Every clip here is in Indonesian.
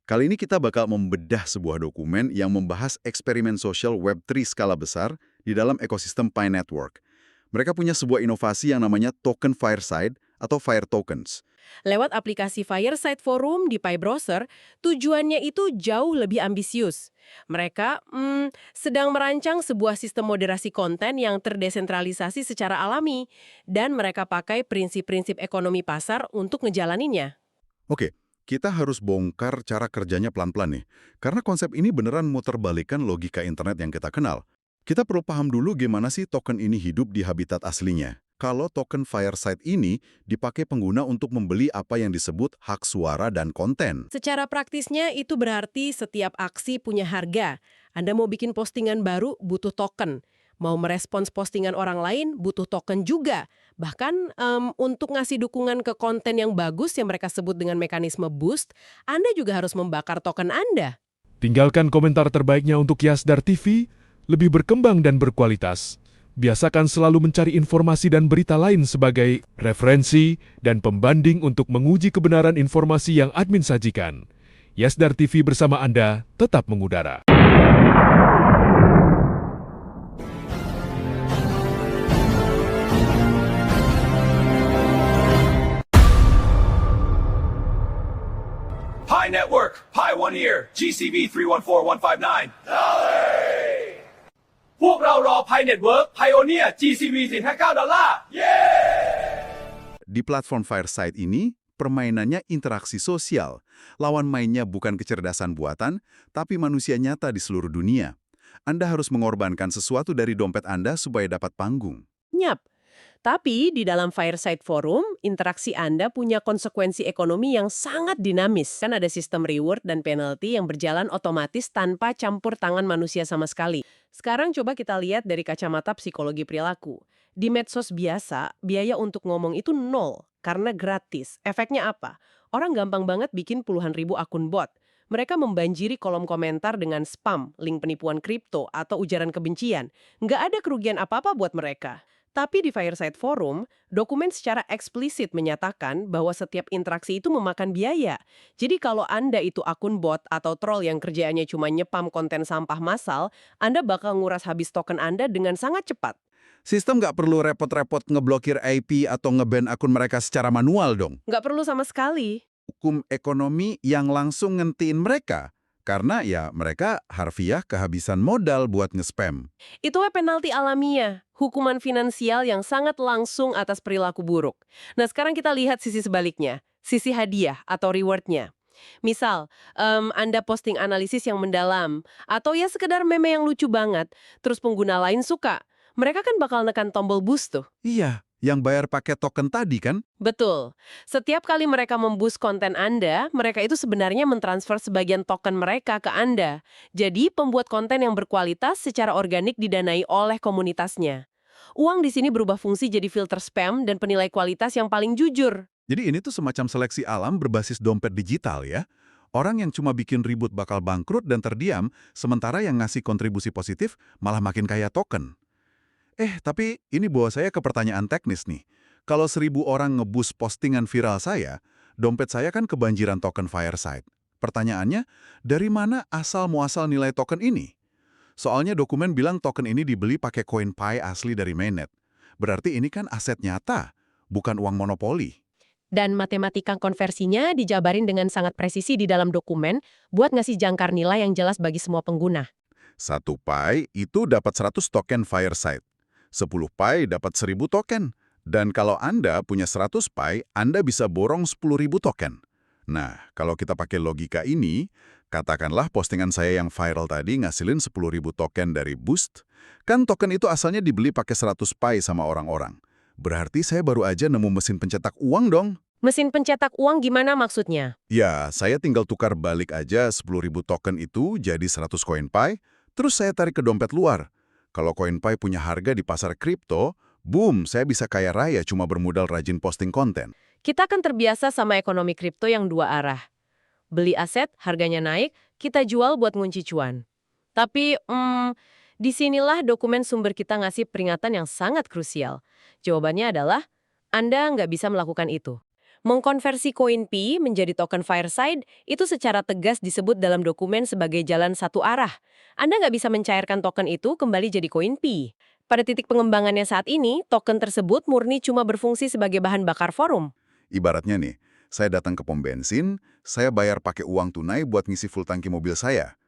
Kali ini kita bakal membedah sebuah dokumen yang membahas eksperimen sosial Web3 skala besar di dalam ekosistem Pi Network. Mereka punya sebuah inovasi yang namanya Token Fireside atau Fire Tokens. Lewat aplikasi Fireside Forum di Pi Browser, tujuannya itu jauh lebih ambisius. Mereka sedang merancang sebuah sistem moderasi konten yang terdesentralisasi secara alami, dan mereka pakai prinsip-prinsip ekonomi pasar untuk ngejalaninnya. Oke, kita harus bongkar cara kerjanya pelan-pelan nih. Karena konsep ini beneran muterbalikan logika internet yang kita kenal. Kita perlu paham dulu gimana sih token ini hidup di habitat aslinya. Kalau token Fireside ini dipakai pengguna untuk membeli apa yang disebut hak suara dan konten. Secara praktisnya itu berarti setiap aksi punya harga. Anda mau bikin postingan baru butuh token. Mau merespons postingan orang lain butuh token juga. Bahkan untuk ngasih dukungan ke konten yang bagus yang mereka sebut dengan mekanisme boost, Anda juga harus membakar token Anda. Tinggalkan komentar terbaiknya untuk Yasdar TV, lebih berkembang dan berkualitas. Biasakan selalu mencari informasi dan berita lain sebagai referensi dan pembanding untuk menguji kebenaran informasi yang admin sajikan. Yasdar TV bersama Anda tetap mengudara. Pi Network, Pi One Ear, GCV 314159.พวกเรารอ Pi Network Pioneer GCV 459 Di platform Fireside ini, permainannya interaksi sosial. Lawan mainnya bukan kecerdasan buatan, tapi manusia nyata di seluruh dunia. Anda harus mengorbankan sesuatu dari dompet Anda supaya dapat panggung. Nyap. Tapi di dalam Fireside Forum, interaksi Anda punya konsekuensi ekonomi yang sangat dinamis. Kan ada sistem reward dan penalti yang berjalan otomatis tanpa campur tangan manusia sama sekali. Sekarang coba kita lihat dari kacamata psikologi perilaku. Di medsos biasa, biaya untuk ngomong itu nol, karena gratis. Efeknya apa? Orang gampang banget bikin puluhan ribu akun bot. Mereka membanjiri kolom komentar dengan spam, link penipuan kripto, atau ujaran kebencian. Nggak ada kerugian apa-apa buat mereka. Tapi di Fireside Forum, dokumen secara eksplisit menyatakan bahwa setiap interaksi itu memakan biaya. Jadi kalau Anda itu akun bot atau troll yang kerjaannya cuma nyepam konten sampah massal, Anda bakal nguras habis token Anda dengan sangat cepat. Sistem nggak perlu repot-repot ngeblokir IP atau nge-ban akun mereka secara manual dong. Nggak perlu sama sekali. Hukum ekonomi yang langsung ngentiin mereka. Karena ya mereka harfiah kehabisan modal buat nge-spam. Itu penalti alamiah, hukuman finansial yang sangat langsung atas perilaku buruk. Nah sekarang kita lihat sisi sebaliknya, sisi hadiah atau rewardnya. Misal, Anda posting analisis yang mendalam, atau ya sekedar meme yang lucu banget, terus pengguna lain suka. Mereka kan bakal nekan tombol boost tuh. Iya, yang bayar pakai token tadi kan? Betul. Setiap kali mereka memboost konten Anda, mereka itu sebenarnya mentransfer sebagian token mereka ke Anda. Jadi, pembuat konten yang berkualitas secara organik didanai oleh komunitasnya. Uang di sini berubah fungsi jadi filter spam dan penilai kualitas yang paling jujur. Jadi ini tuh semacam seleksi alam berbasis dompet digital ya. Orang yang cuma bikin ribut bakal bangkrut dan terdiam, sementara yang ngasih kontribusi positif malah makin kaya token. Tapi ini bawa saya ke pertanyaan teknis nih. Kalau 1.000 orang nge-boost postingan viral saya, dompet saya kan kebanjiran token Fireside. Pertanyaannya, dari mana asal-muasal nilai token ini? Soalnya dokumen bilang token ini dibeli pakai koin Pi asli dari mainnet. Berarti ini kan aset nyata, bukan uang monopoli. Dan matematika konversinya dijabarin dengan sangat presisi di dalam dokumen buat ngasih jangkar nilai yang jelas bagi semua pengguna. 1 Pi itu dapat 100 token Fireside. 10 Pi dapat 1.000 token. Dan kalau Anda punya 100 Pi, Anda bisa borong 10.000 token. Nah, kalau kita pakai logika ini, katakanlah postingan saya yang viral tadi ngasilin 10.000 token dari Boost, kan token itu asalnya dibeli pakai 100 Pi sama orang-orang. Berarti saya baru aja nemu mesin pencetak uang dong. Mesin pencetak uang gimana maksudnya? Ya, saya tinggal tukar balik aja 10.000 token itu jadi 100 koin Pi, terus saya tarik ke dompet luar. Kalau koin Pi punya harga di pasar kripto, boom, saya bisa kaya raya cuma bermodal rajin posting konten. Kita kan terbiasa sama ekonomi kripto yang dua arah. Beli aset, harganya naik, kita jual buat ngunci cuan. Tapi, disinilah dokumen sumber kita ngasih peringatan yang sangat krusial. Jawabannya adalah, Anda nggak bisa melakukan itu. Mengkonversi koin Pi menjadi token Fireside itu secara tegas disebut dalam dokumen sebagai jalan satu arah. Anda nggak bisa mencairkan token itu kembali jadi koin Pi. Pada titik pengembangannya saat ini, token tersebut murni cuma berfungsi sebagai bahan bakar forum. Ibaratnya nih, saya datang ke pom bensin, saya bayar pakai uang tunai buat ngisi full tangki mobil saya.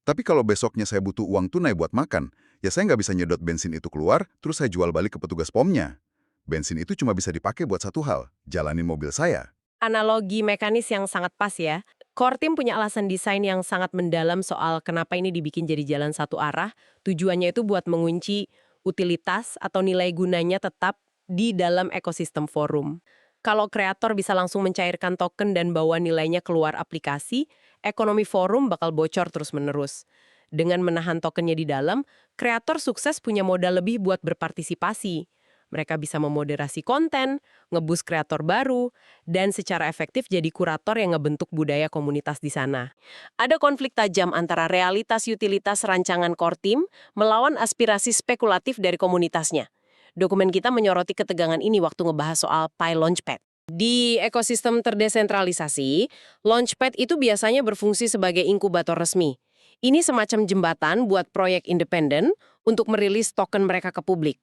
Tapi kalau besoknya saya butuh uang tunai buat makan, ya saya nggak bisa nyedot bensin itu keluar, terus saya jual balik ke petugas pomnya. Bensin itu cuma bisa dipakai buat satu hal, jalanin mobil saya. Analogi mekanis yang sangat pas ya. Core Team punya alasan desain yang sangat mendalam soal kenapa ini dibikin jadi jalan satu arah. Tujuannya itu buat mengunci utilitas atau nilai gunanya tetap di dalam ekosistem forum. Kalau kreator bisa langsung mencairkan token dan bawa nilainya keluar aplikasi, ekonomi forum bakal bocor terus-menerus. Dengan menahan tokennya di dalam, kreator sukses punya modal lebih buat berpartisipasi. Mereka bisa memoderasi konten, ngebus kreator baru, dan secara efektif jadi kurator yang ngebentuk budaya komunitas di sana. Ada konflik tajam antara realitas utilitas rancangan Core Team melawan aspirasi spekulatif dari komunitasnya. Dokumen kita menyoroti ketegangan ini waktu ngebahas soal Pi Launchpad. Di ekosistem terdesentralisasi, Launchpad itu biasanya berfungsi sebagai inkubator resmi. Ini semacam jembatan buat proyek independen untuk merilis token mereka ke publik.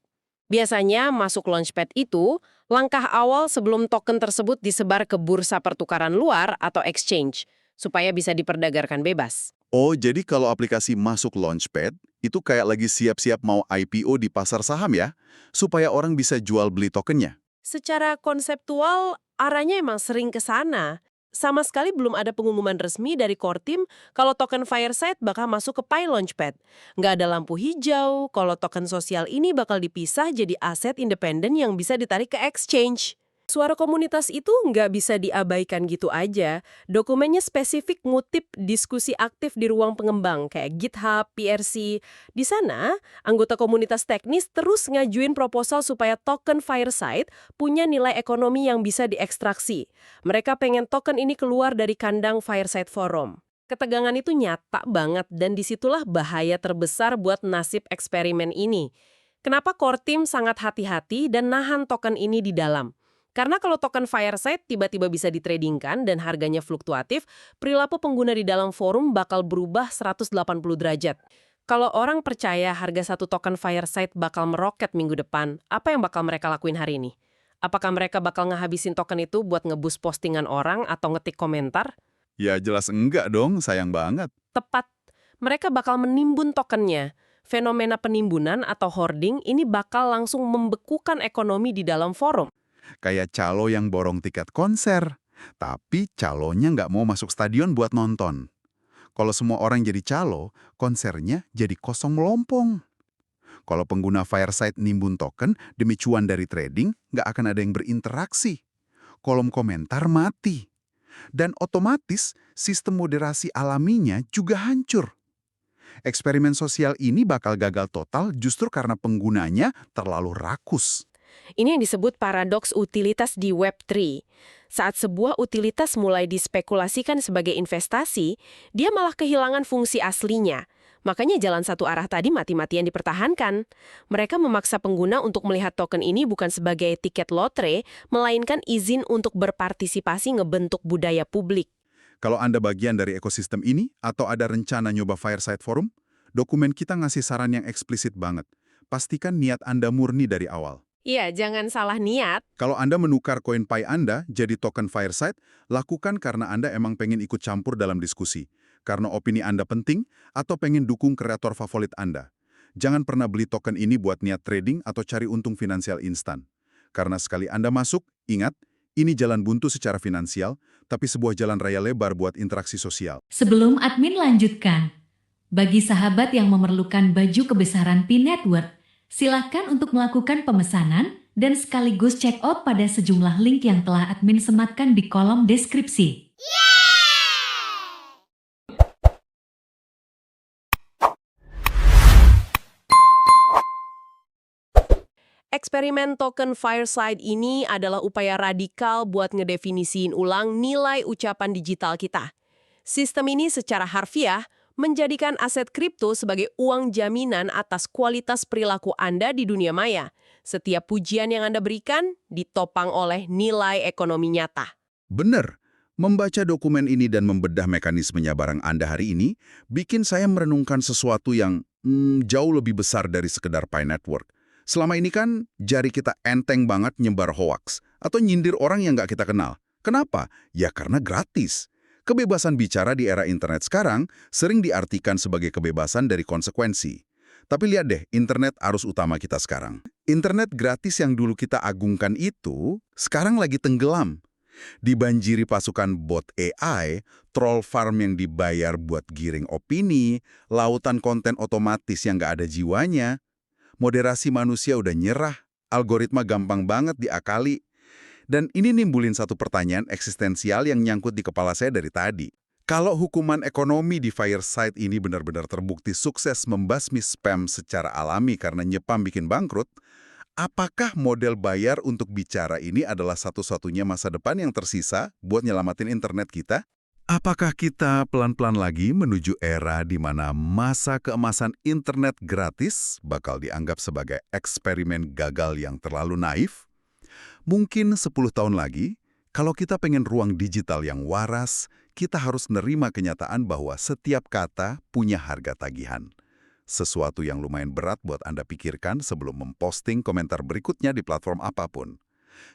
Biasanya masuk Launchpad itu langkah awal sebelum token tersebut disebar ke bursa pertukaran luar atau exchange, supaya bisa diperdagangkan bebas. Oh, jadi kalau aplikasi masuk Launchpad, itu kayak lagi siap-siap mau IPO di pasar saham ya? Supaya orang bisa jual beli tokennya. Secara konseptual, arahnya emang sering ke sana. Sama sekali belum ada pengumuman resmi dari Core Team kalau token Fireside bakal masuk ke Pi Launchpad. Nggak ada lampu hijau kalau token sosial ini bakal dipisah jadi aset independen yang bisa ditarik ke exchange. Suara komunitas itu nggak bisa diabaikan gitu aja. Dokumennya spesifik ngutip diskusi aktif di ruang pengembang kayak GitHub, PRC. Di sana, anggota komunitas teknis terus ngajuin proposal supaya token Fireside punya nilai ekonomi yang bisa diekstraksi. Mereka pengen token ini keluar dari kandang Fireside Forum. Ketegangan itu nyata banget dan disitulah bahaya terbesar buat nasib eksperimen ini. Kenapa Core Team sangat hati-hati dan nahan token ini di dalam? Karena kalau token Fireside tiba-tiba bisa ditradingkan dan harganya fluktuatif, perilaku pengguna di dalam forum bakal berubah 180 derajat. Kalau orang percaya harga satu token Fireside bakal meroket minggu depan, apa yang bakal mereka lakuin hari ini? Apakah mereka bakal ngehabisin token itu buat ngebus postingan orang atau ngetik komentar? Ya jelas enggak dong, sayang banget. Tepat, mereka bakal menimbun tokennya. Fenomena penimbunan atau hoarding ini bakal langsung membekukan ekonomi di dalam forum. Kayak calo yang borong tiket konser, tapi calonya nggak mau masuk stadion buat nonton. Kalau semua orang jadi calo, konsernya jadi kosong melompong. Kalau pengguna Fireside nimbun token demi cuan dari trading, nggak akan ada yang berinteraksi. Kolom komentar mati. Dan otomatis sistem moderasi alaminya juga hancur. Eksperimen sosial ini bakal gagal total justru karena penggunanya terlalu rakus. Ini yang disebut paradoks utilitas di Web3. Saat sebuah utilitas mulai dispekulasikan sebagai investasi, dia malah kehilangan fungsi aslinya. Makanya jalan satu arah tadi mati-matian dipertahankan. Mereka memaksa pengguna untuk melihat token ini bukan sebagai tiket lotre, melainkan izin untuk berpartisipasi ngebentuk budaya publik. Kalau Anda bagian dari ekosistem ini atau ada rencana nyoba Fireside Forum, dokumen kita ngasih saran yang eksplisit banget. Pastikan niat Anda murni dari awal. Iya, jangan salah niat. Kalau Anda menukar koin Pi Anda jadi token Fireside, lakukan karena Anda emang pengen ikut campur dalam diskusi, karena opini Anda penting, atau pengen dukung kreator favorit Anda. Jangan pernah beli token ini buat niat trading atau cari untung finansial instan. Karena sekali Anda masuk, ingat, ini jalan buntu secara finansial, tapi sebuah jalan raya lebar buat interaksi sosial. Sebelum admin lanjutkan, bagi sahabat yang memerlukan baju kebesaran Pi Network, silakan untuk melakukan pemesanan dan sekaligus check out pada sejumlah link yang telah admin sematkan di kolom deskripsi. Eksperimen token Fireside ini adalah upaya radikal buat ngedefinisiin ulang nilai ucapan digital kita. Sistem ini secara harfiah menjadikan aset kripto sebagai uang jaminan atas kualitas perilaku Anda di dunia maya. Setiap pujian yang Anda berikan ditopang oleh nilai ekonomi nyata. Bener, membaca dokumen ini dan membedah mekanismenya bareng Anda hari ini bikin saya merenungkan sesuatu yang jauh lebih besar dari sekedar Pi Network. Selama ini kan jari kita enteng banget nyebar hoaks atau nyindir orang yang nggak kita kenal. Kenapa? Ya karena gratis. Kebebasan bicara di era internet sekarang sering diartikan sebagai kebebasan dari konsekuensi. Tapi lihat deh, internet arus utama kita sekarang. Internet gratis yang dulu kita agungkan itu, sekarang lagi tenggelam. Dibanjiri pasukan bot AI, troll farm yang dibayar buat giring opini, lautan konten otomatis yang nggak ada jiwanya. Moderasi manusia udah nyerah, algoritma gampang banget diakali. Dan ini nimbulin satu pertanyaan eksistensial yang nyangkut di kepala saya dari tadi. Kalau hukuman ekonomi di Fireside ini benar-benar terbukti sukses membasmi spam secara alami karena nyepam bikin bangkrut, apakah model bayar untuk bicara ini adalah satu-satunya masa depan yang tersisa buat nyelamatin internet kita? Apakah kita pelan-pelan lagi menuju era di mana masa keemasan internet gratis bakal dianggap sebagai eksperimen gagal yang terlalu naif? Mungkin 10 tahun lagi, kalau kita pengen ruang digital yang waras, kita harus nerima kenyataan bahwa setiap kata punya harga tagihan. Sesuatu yang lumayan berat buat Anda pikirkan sebelum memposting komentar berikutnya di platform apapun.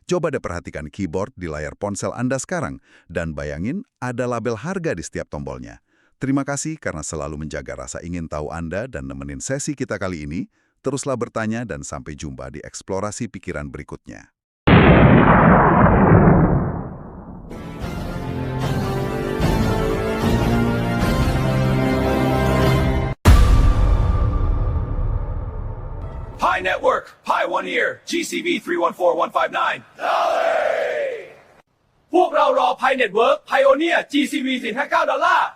Coba deh perhatikan keyboard di layar ponsel Anda sekarang, dan bayangin ada label harga di setiap tombolnya. Terima kasih karena selalu menjaga rasa ingin tahu Anda dan nemenin sesi kita kali ini. Teruslah bertanya dan sampai jumpa di eksplorasi pikiran berikutnya. Pi Network, Pioneer, GCV 314159.พวกเรารอ Pi Network, Pioneer, GCV 459 ดอลลาร์